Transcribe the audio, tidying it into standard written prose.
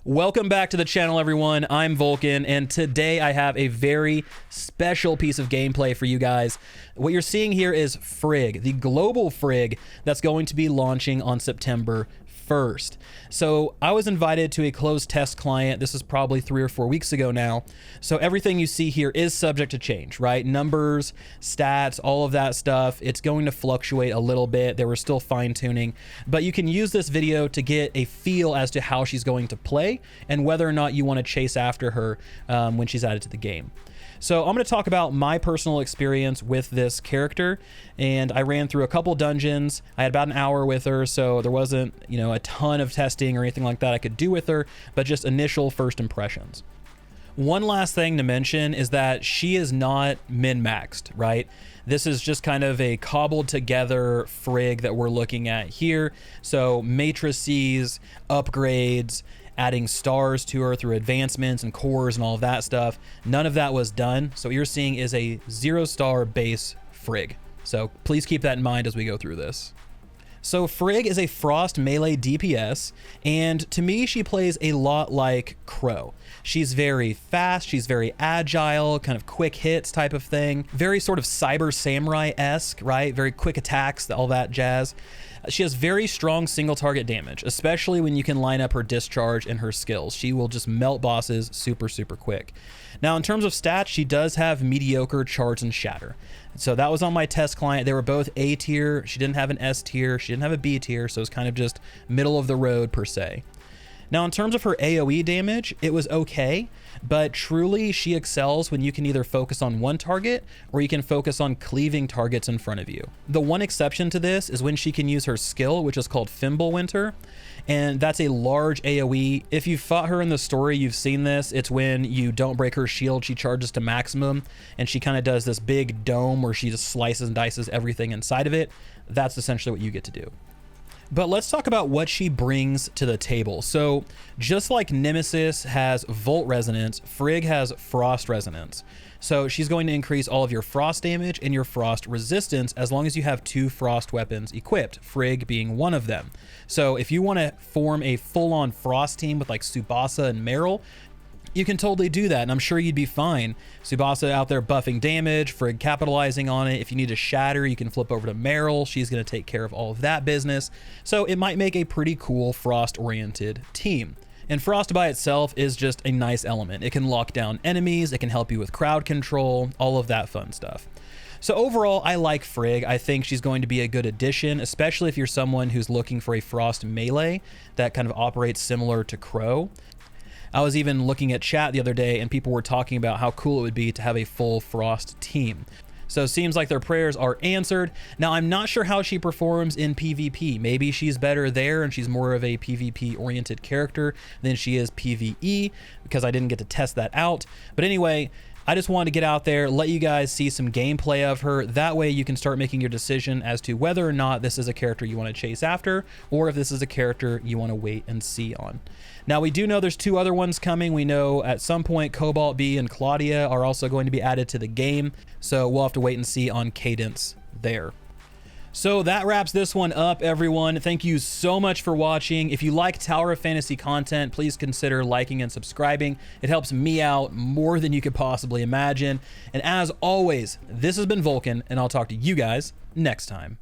Welcome back to the channel, everyone. I'm Vulkan, and today I have a very special piece of gameplay for you guys. What you're seeing here is Frigg, the global Frigg that's going to be launching on September 1st. So I was invited to a closed test client. This is probably 3 or 4 weeks ago now. So everything you see here is subject to change, right? Numbers, stats, all of that stuff. It's going to fluctuate a little bit. They were still fine tuning, but you can use this video to get a feel as to how she's going to play and whether or not you want to chase after her when she's added to the game. So I'm going to talk about my personal experience with this character, and I ran through a couple dungeons. I had about an hour with her, so there wasn't, a ton of testing or anything like that I could do with her, but just initial first impressions. One last thing to mention is that she is not min-maxed, right? This is just kind of a cobbled together Frigg that we're looking at here. So matrices, upgrades, adding stars to her through advancements and cores and all of that stuff. None of that was done. So what you're seeing is a 0-star base Frigg. So please keep that in mind as we go through this. So Frigg is a frost melee DPS, and to me, she plays a lot like Crow. She's very fast, she's very agile, kind of quick hits type of thing. Very sort of cyber samurai-esque, right? Very quick attacks, all that jazz. She has very strong single target damage, especially when you can line up her discharge and her skills. She will just melt bosses super, super quick. Now, in terms of stats, she does have mediocre charge and shatter. So that was on my test client. They were both A tier. She didn't have an S tier. She didn't have a B tier. So it's kind of just middle of the road per se. Now, in terms of her AoE damage, it was okay, but truly she excels when you can either focus on one target or you can focus on cleaving targets in front of you. The one exception to this is when she can use her skill, which is called Fimbulwinter, and that's a large AoE. If you fought her in the story, you've seen this. It's when you don't break her shield, she charges to maximum, and she kind of does this big dome where she just slices and dices everything inside of it. That's essentially what you get to do. But let's talk about what she brings to the table. So just like Nemesis has Volt Resonance, Frigg has Frost Resonance. So she's going to increase all of your frost damage and your frost resistance as long as you have 2 frost weapons equipped, Frigg being one of them. So if you want to form a full-on frost team with like Tsubasa and Meryl, you can totally do that, and I'm sure you'd be fine. Tsubasa out there buffing damage, Frigg capitalizing on it. If you need to shatter, you can flip over to Meryl. She's going to take care of all of that business. So it might make a pretty cool frost-oriented team. And frost by itself is just a nice element. It can lock down enemies, it can help you with crowd control, all of that fun stuff. So overall, I like Frigg. I think she's going to be a good addition, especially if you're someone who's looking for a frost melee that kind of operates similar to Crow. I was even looking at chat the other day and people were talking about how cool it would be to have a full frost team. So it seems like their prayers are answered. Now, I'm not sure how she performs in PvP. Maybe she's better there and she's more of a PvP oriented character than she is PvE, because I didn't get to test that out. But anyway, I just wanted to get out there, let you guys see some gameplay of her. That way you can start making your decision as to whether or not this is a character you want to chase after, or if this is a character you want to wait and see on. Now, we do know there's 2 other ones coming. We know at some point Cobalt B and Claudia are also going to be added to the game. So we'll have to wait and see on cadence there. So that wraps this one up, everyone. Thank you so much for watching. If you like Tower of Fantasy content, please consider liking and subscribing. It helps me out more than you could possibly imagine. And as always, this has been Vulkan, and I'll talk to you guys next time.